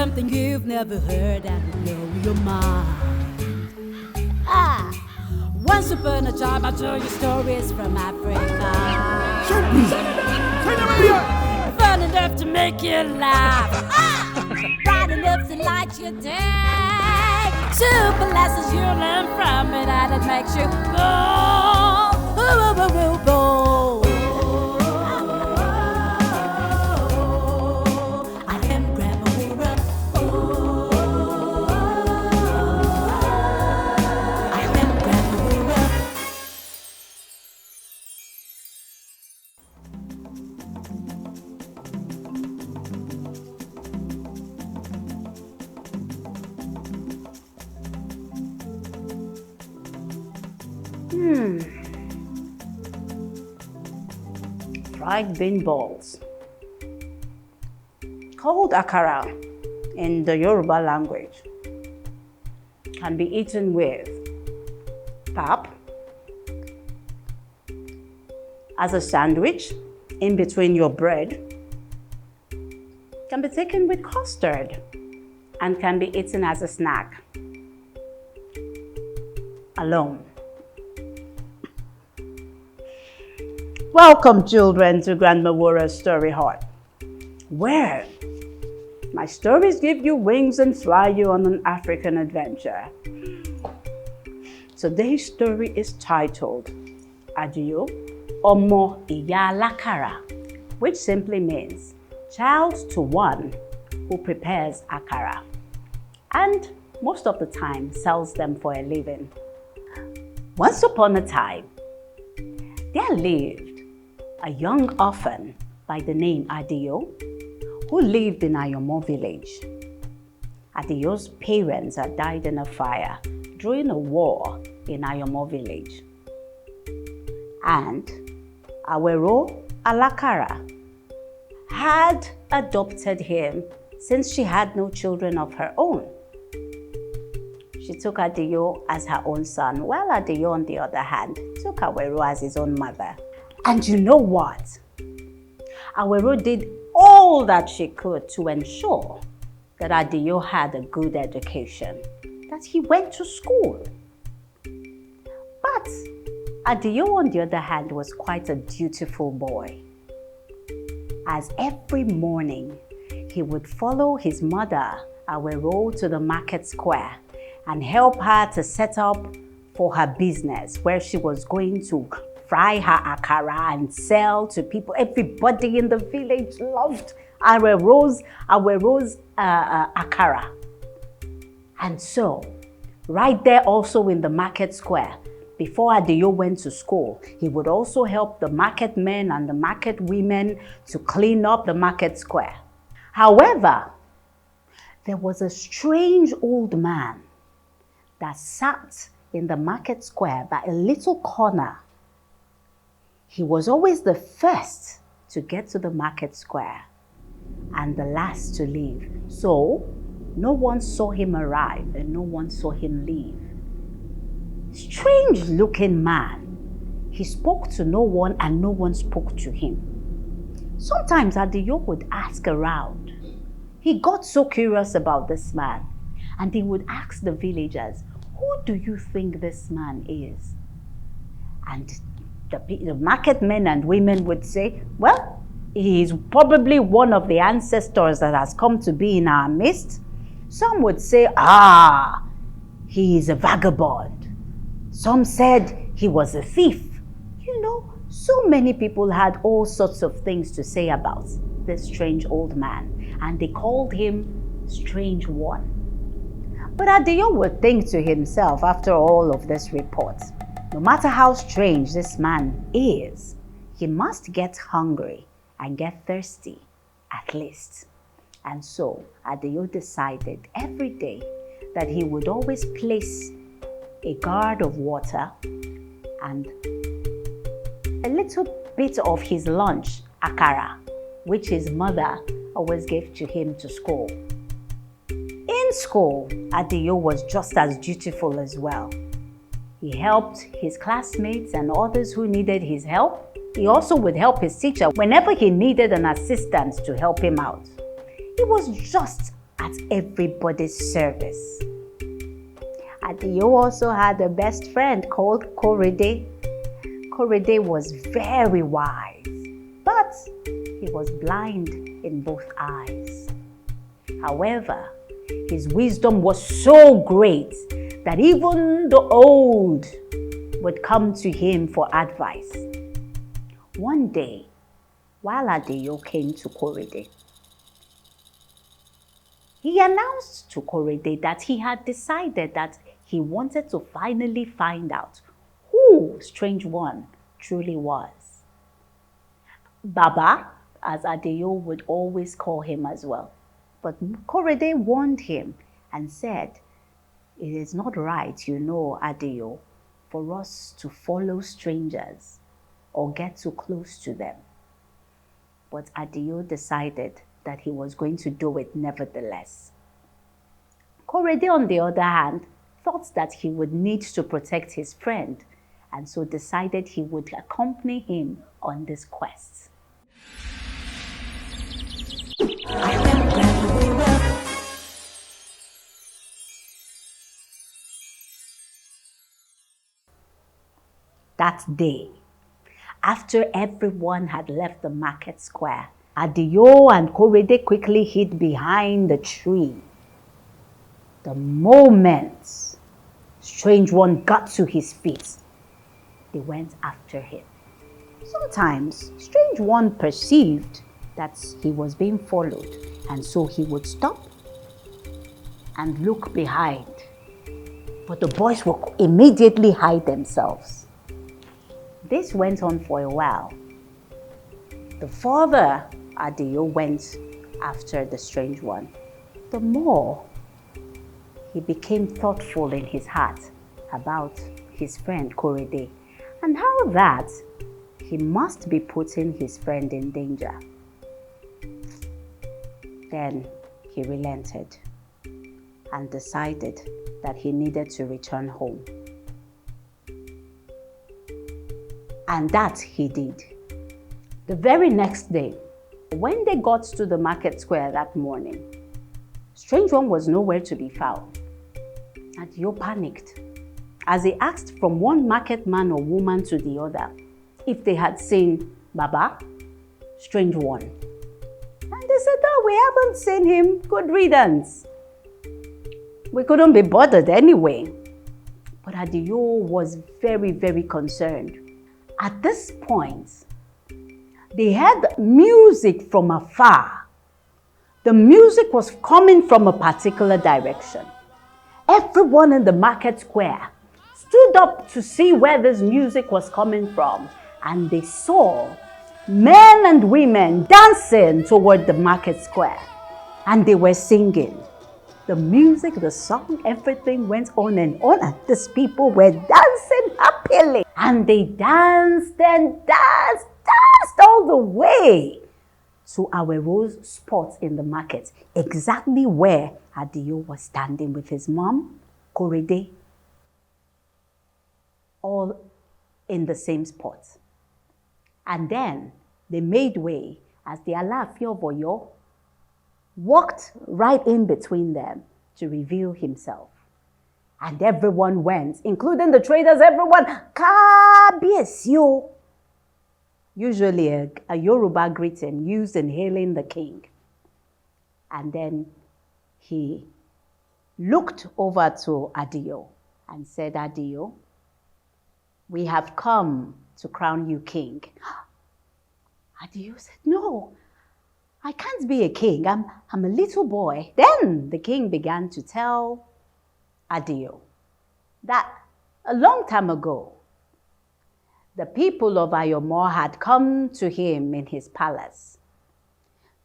something you've never heard that will blow your mind. Once upon a time, I told you stories from Africa. Fun enough to make you laugh. Bright enough to light your day. Super lessons you learn from it, and it makes you go. I am Grandma Wura. I am Grandma Wura. Fried bean balls, called akara in the Yoruba language, can be eaten with pap, as a sandwich in between your bread, can be taken with custard, and can be eaten as a snack alone. Welcome, children, to Grandma Wura's Story Hut, where my stories give you wings and fly you on an African adventure. Today's story is titled Adio, Awero Alakara, which simply means child to one who prepares akara, and most of the time sells them for a living. Once upon a time, there lived a young orphan by the name Adio, who lived in Ayanmo village. Adio's parents had died in a fire during a war in Ayanmo village. And Awero Alakara had adopted him since she had no children of her own. She took Adio as her own son, while Adio, on the other hand, took Awero as his own mother. And you know what? Awero did all that she could to ensure that Adio had a good education, that he went to school. But Adio, on the other hand, was quite a dutiful boy, as every morning he would follow his mother, Awero, to the market square and help her to set up for her business, where she was going to fry her akara and sell to people. Everybody in the village loved Awero's akara. And so, right there also in the market square, before Adio went to school, he would also help the market men and the market women to clean up the market square. However, there was a strange old man that sat in the market square by a little corner. He was always the first to get to the market square and the last to leave. So no one saw him arrive and no one saw him leave. Strange looking man. He spoke to no one and no one spoke to him. Sometimes Adio would ask around. He got so curious about this man, and he would ask the villagers, "Who do you think this man is?" And the market men and women would say, "Well, he is probably one of the ancestors that has come to be in our midst." Some would say, he is a vagabond. Some said he was a thief. You know, so many people had all sorts of things to say about this strange old man, and they called him Strange One. But Adio would think to himself, after all of this report, no matter how strange this man is, he must get hungry and get thirsty at least. And so Adio decided every day that he would always place a guard of water and a little bit of his lunch, akara, which his mother always gave to him to school. In school, Adio was just as dutiful as well. He helped his classmates and others who needed his help. He also would help his teacher whenever he needed an assistant to help him out. He was just at everybody's service. Adio also had a best friend called Korede. Korede was very wise, but he was blind in both eyes. However, his wisdom was so great that even the old would come to him for advice. One day, while Adio came to Korede, he announced to Korede that he had decided that he wanted to finally find out who Strange One truly was. Baba, as Adio would always call him as well. But Korede warned him and said, "It is not right, Adio, for us to follow strangers or get too close to them." But Adio decided that he was going to do it nevertheless. Korede, on the other hand, thought that he would need to protect his friend, and so decided he would accompany him on this quest. That day, after everyone had left the market square, Adio and Korede quickly hid behind the tree. The moment Strange One got to his feet, they went after him. Sometimes Strange One perceived that he was being followed, and so he would stop and look behind. But the boys would immediately hide themselves. This went on for a while. The further Adio went after the Strange One, the more he became thoughtful in his heart about his friend Korede and how that he must be putting his friend in danger. Then he relented and decided that he needed to return home. And that he did. The very next day, when they got to the market square that morning, Strange One was nowhere to be found. Adio panicked as he asked from one market man or woman to the other if they had seen Baba, Strange One. And they said, "No, we haven't seen him. Good riddance." We couldn't be bothered anyway. But Adio was very, very concerned. At this point, they heard music from afar. The music was coming from a particular direction. Everyone in the market square stood up to see where this music was coming from, and they saw men and women dancing toward the market square, and they were singing. The music, the song, everything went on, and these people were dancing happily. And they danced and danced all the way to Awero's spot in the market, exactly where Adio was standing with his mom, Korede, all in the same spot. And then they made way as the Alaafin of Oyo walked right in between them to reveal himself. And everyone went, including the traders, everyone, "Kábíyèsí o." Usually a Yoruba greeting used in hailing the king. And then he looked over to Adio and said, "Adio, we have come to crown you king." Adio said, "No, I can't be a king. I'm a little boy." Then the king began to tell Adio that a long time ago, the people of Ayanmo had come to him in his palace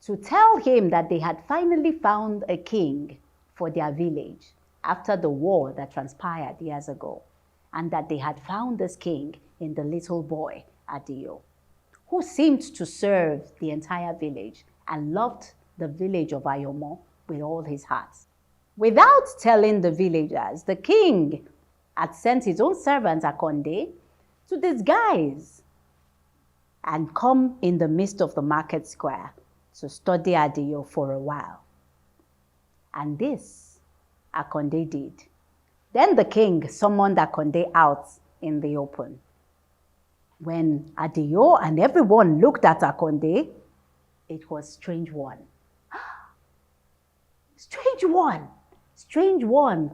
to tell him that they had finally found a king for their village after the war that transpired years ago, and that they had found this king in the little boy, Adio, who seemed to serve the entire village and loved the village of Ayanmo with all his heart. Without telling the villagers, the king had sent his own servant, Akonde, to disguise and come in the midst of the market square to study Adio for a while. And this Akonde did. Then the king summoned Akonde out in the open. When Adio and everyone looked at Akonde, it was strange one. Strange one! Strange one!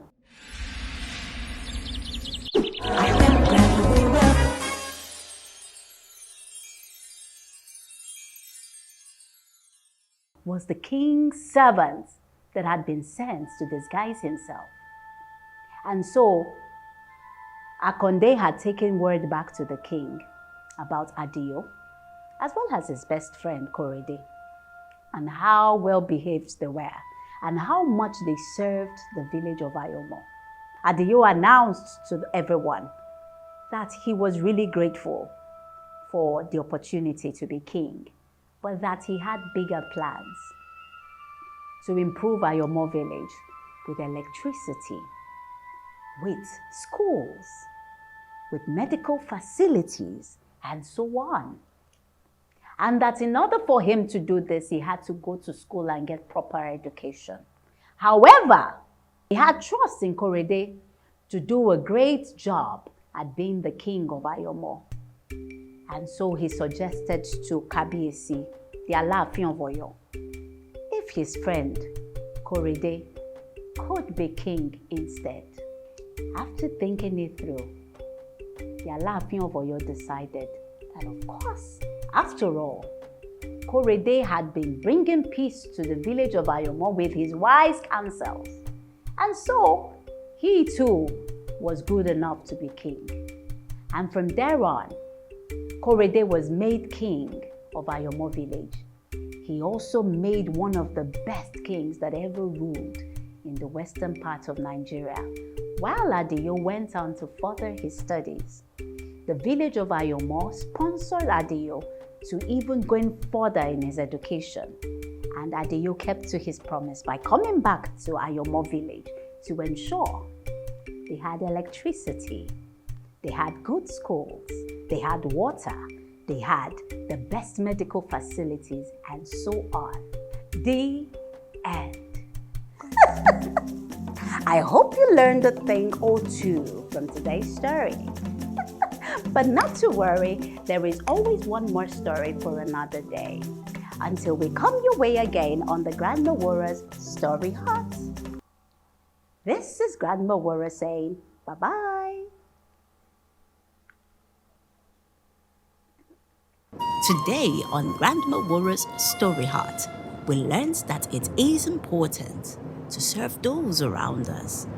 Was the king's servant that had been sent to disguise himself. And so, Akonde had taken word back to the king about Adio, as well as his best friend Korede, and how well behaved they were, and how much they served the village of Ayanmo. Adio announced to everyone that he was really grateful for the opportunity to be king, but that he had bigger plans to improve Ayanmo village with electricity, with schools, with medical facilities, and so on. And that in order for him to do this, he had to go to school and get proper education. However, he had trust in Korede to do a great job at being the king of Ayanmo. And so he suggested to Kabiyesi, the Aláàfin of Ọ̀yọ́, if his friend Korede could be king instead. After thinking it through, the Aláàfin of Ọ̀yọ́ decided that, of course, after all, Korede had been bringing peace to the village of Ayanmo with his wise counsels. And so, he too was good enough to be king. And from there on, Korede was made king of Ayanmo village. He also made one of the best kings that ever ruled in the western part of Nigeria. While Adio went on to further his studies, the village of Ayanmo sponsored Adio to even going further in his education. And Adio kept to his promise by coming back to Ayanmo village to ensure they had electricity, they had good schools, they had water, they had the best medical facilities, and so on. The end. I hope you learned a thing or two from today's story. But not to worry, there is always one more story for another day. Until we come your way again on the Grandma Wara's Story Hut. This is Grandma Wara saying bye-bye. Today on Grandma Wara's Story Hut, we learned that it is important to serve those around us,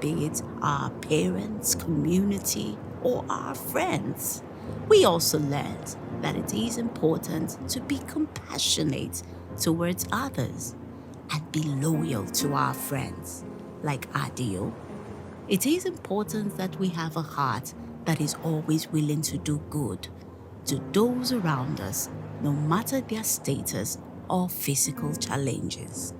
be it our parents, community, or our friends. We also learned that it is important to be compassionate towards others and be loyal to our friends, like Adio. It is important that we have a heart that is always willing to do good to those around us, no matter their status or physical challenges.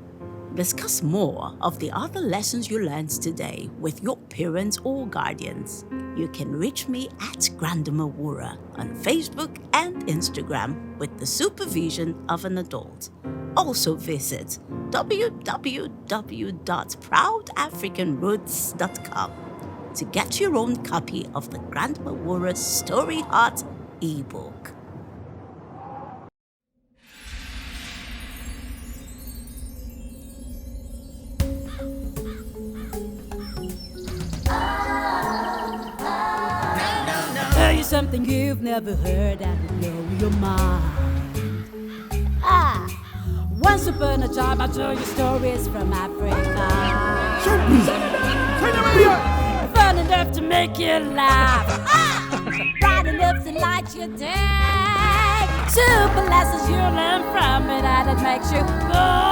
Discuss more of the other lessons you learned today with your parents or guardians. You can reach me at Grandma Wara on Facebook and Instagram with the supervision of an adult. Also visit www.proudafricanroots.com to get your own copy of the Grandma Wara Story Hut ebook. Tell you something you've never heard that will blow your mind. Once upon a time, I told you stories from Africa. Fun enough to make you laugh. Bright enough to light your day. Super lessons you learn from it, and it makes you go.